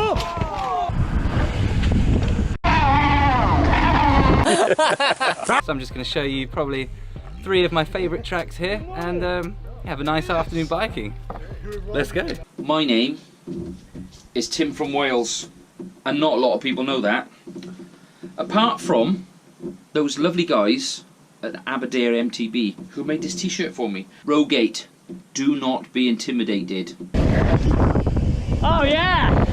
So I'm just going to show you probably 3 of my favourite tracks here and have a nice afternoon biking. Let's go. My name is Tim from Wales, and not a lot of people know that. Apart from those lovely guys at Aberdare MTB who made this t-shirt for me. Roegate, do not be intimidated. Oh yeah!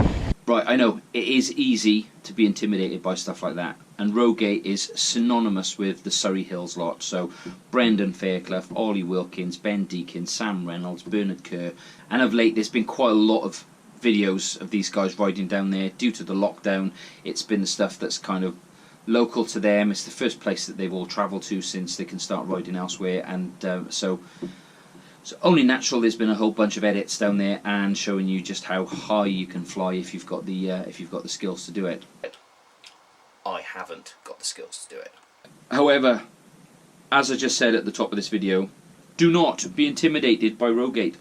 Right, I know, it is easy to be intimidated by stuff like that. And Roegate is synonymous with the Surrey Hills lot. So Brendan Fairclough, Ollie Wilkins, Ben Deakin, Sam Reynolds, Bernard Kerr. And of late there's been quite a lot of videos of these guys riding down there. Due to the lockdown, it's been the stuff that's kind of local to them. It's the first place that they've all travelled to since they can start riding elsewhere. And so only natural there's been a whole bunch of edits down there and showing you just how high you can fly if you've got the skills to do it. I haven't got the skills to do it. However, as I just said at the top of this video, do not be intimidated by Roegate.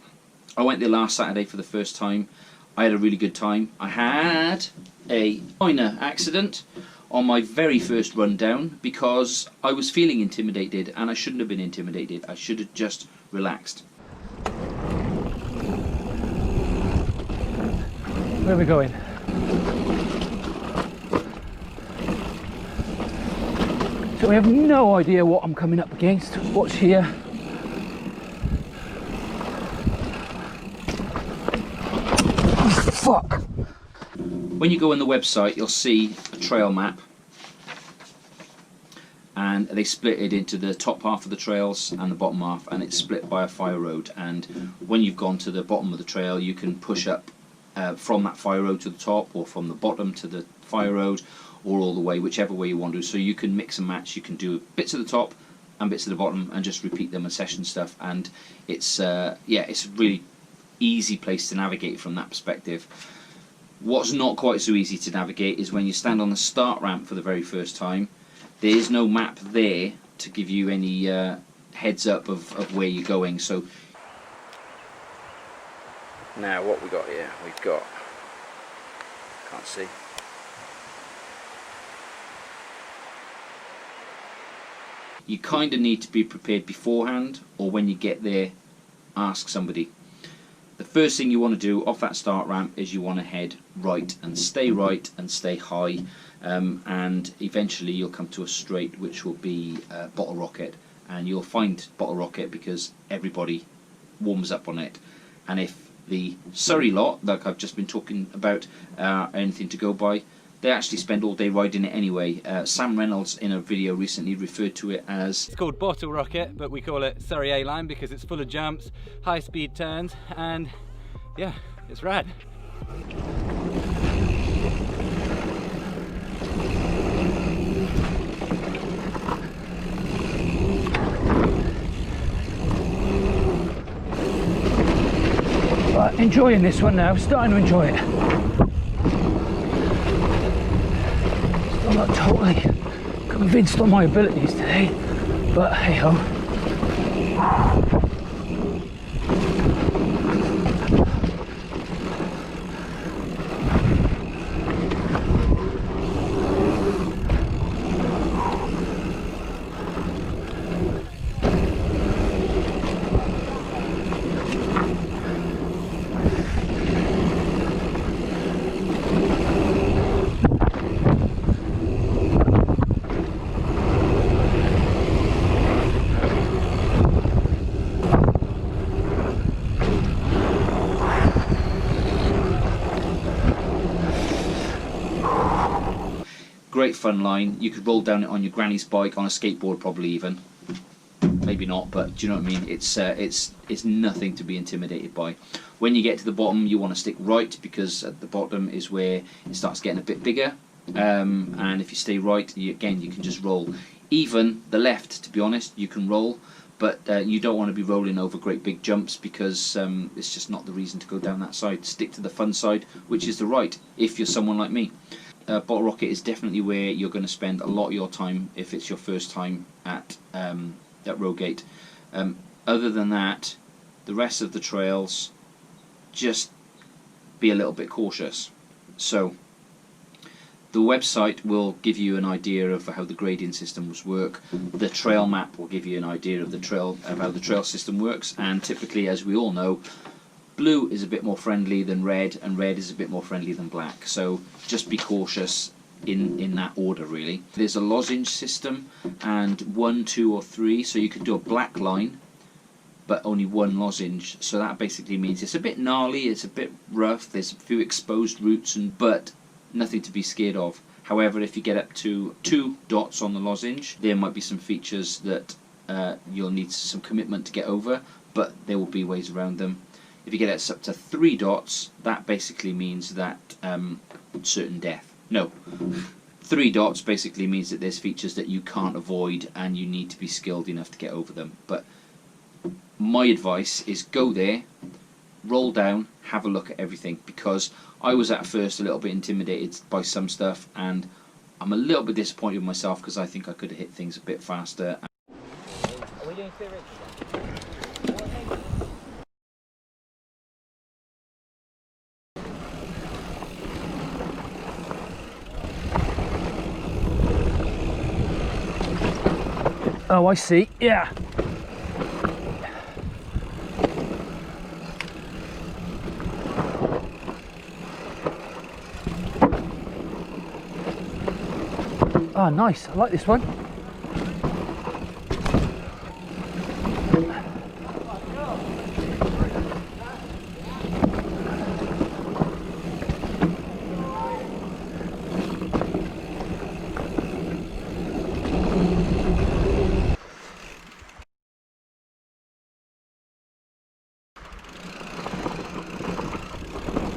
I went there last Saturday for the first time. I had a really good time. I had a minor accident on my very first run down because I was feeling intimidated, and I shouldn't have been intimidated. I should have just relaxed. Where are we going? So we have no idea what I'm coming up against, what's here. Oh, fuck! When you go on the website, you'll see a trail map, and they split it into the top half of the trails and the bottom half, and it's split by a fire road. And when you've gone to the bottom of the trail, you can push up from that fire road to the top, or from the bottom to the fire road, or all the way, whichever way you want to. So you can mix and match. You can do bits at the top and bits at the bottom, and just repeat them as session stuff. And it's yeah, it's a really easy place to navigate from that perspective. What's not quite so easy to navigate is when you stand on the start ramp for the very first time. There is no map there to give you any heads up of where you're going. So now what we got here? We've got, can't see. You kind of need to be prepared beforehand, or when you get there, ask somebody. The first thing you want to do off that start ramp is you want to head right and stay high, and eventually you'll come to a straight which will be Bottlerocket, and you'll find Bottlerocket because everybody warms up on it. And if the Surrey lot, like I've just been talking about, are anything to go by, they actually spend all day riding it anyway. Sam Reynolds in a video recently referred to it as... It's called Bottlerocket, but we call it Surrey A-Line because it's full of jumps, high speed turns, and yeah, it's rad. Right, enjoying this one now, starting to enjoy it. I'm not totally convinced on my abilities today, but hey ho. Great fun line. You could roll down it on your granny's bike, on a skateboard probably even. Maybe not, but do you know what I mean? It's nothing to be intimidated by. When you get to the bottom, you want to stick right, because at the bottom is where it starts getting a bit bigger. And if you stay right, again, you can just roll. Even the left, to be honest, you can roll, but you don't want to be rolling over great big jumps, because it's just not the reason to go down that side. Stick to the fun side, which is the right, if you're someone like me. Bottlerocket is definitely where you're going to spend a lot of your time if it's your first time at Roegate. Other than that, the rest of the trails, just be a little bit cautious. So the website will give you an idea of how the grading systems work. The trail map will give you an idea of how the trail system works, and typically, as we all know, blue is a bit more friendly than red, and red is a bit more friendly than black. So just be cautious in that order, really. There's a lozenge system, and 1, 2 or 3, so you could do a black line but only one lozenge. So that basically means it's a bit gnarly, it's a bit rough, there's a few exposed roots, but nothing to be scared of. However, if you get up to 2 dots on the lozenge, there might be some features that you'll need some commitment to get over, but there will be ways around them. If you get it up to 3 dots, that basically means that certain death. No, 3 dots basically means that there's features that you can't avoid and you need to be skilled enough to get over them. But my advice is go there, roll down, have a look at everything, because I was at first a little bit intimidated by some stuff, and I'm a little bit disappointed with myself because I think I could have hit things a bit faster. Are we doing theory? Oh, I see. Yeah. Oh, nice. I like this one.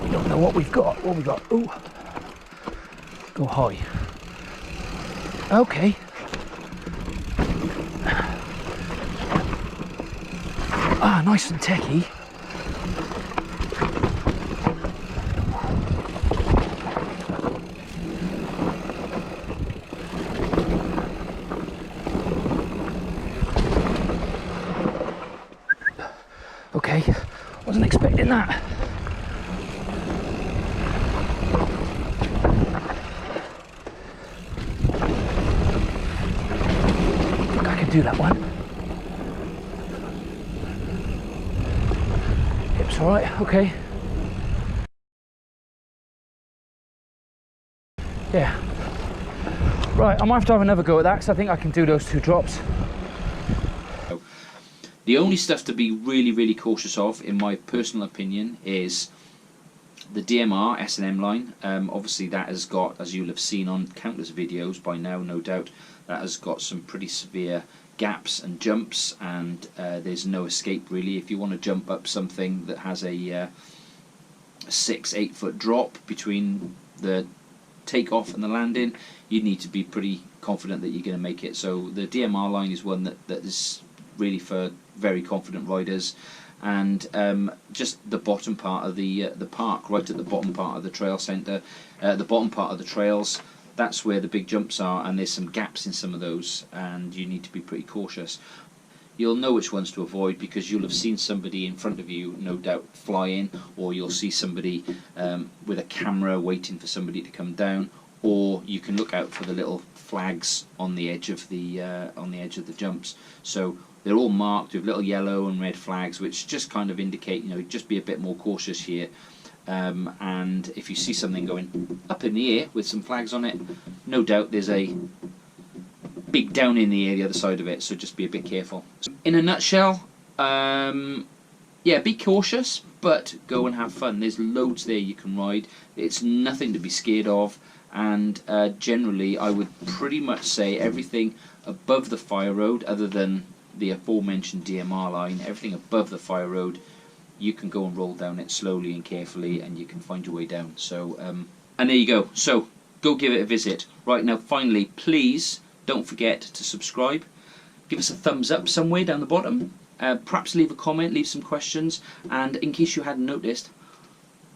We don't know what we've got. What we got? Ooh. Go high. Okay. Ah, nice and techy. Okay, wasn't expecting that. Do that one. Hips all right, okay. Yeah. Right, I might have to have another go at that because I think I can do those 2 drops. The only stuff to be really, really cautious of, in my personal opinion, is the DMR S&M line. Obviously that has got, as you'll have seen on countless videos by now, no doubt, that has got some pretty severe gaps and jumps, and there's no escape really. If you want to jump up something that has a 6-8 foot drop between the takeoff and the landing, you need to be pretty confident that you're going to make it. So the DMR line is one that is really for very confident riders. And just the bottom part of the park, right at the bottom part of the trail centre, the bottom part of the trails, that's where the big jumps are, and there's some gaps in some of those, and you need to be pretty cautious. You'll know which ones to avoid because you'll have seen somebody in front of you, no doubt, flying, or you'll see somebody with a camera waiting for somebody to come down, or you can look out for the little flags on the edge of the jumps. So they're all marked with little yellow and red flags, which just kind of indicate, you know, just be a bit more cautious here. And if you see something going up in the air with some flags on it, no doubt there's a big down in the air the other side of it, so just be a bit careful. In a nutshell, yeah, be cautious, but go and have fun. There's loads there you can ride. It's nothing to be scared of, and generally I would pretty much say everything above the fire road, other than the aforementioned DMR line, everything above the fire road, you can go and roll down it slowly and carefully, and you can find your way down. So and there you go. So go give it a visit. Right, now finally, please don't forget to subscribe, give us a thumbs up somewhere down the bottom, perhaps leave a comment, leave some questions, and in case you hadn't noticed,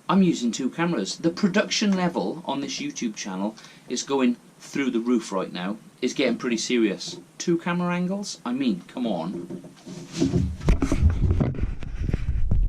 I'm using 2 cameras. The production level on this YouTube channel is going through the roof right now. It's getting pretty serious. 2 camera angles? I mean, come on.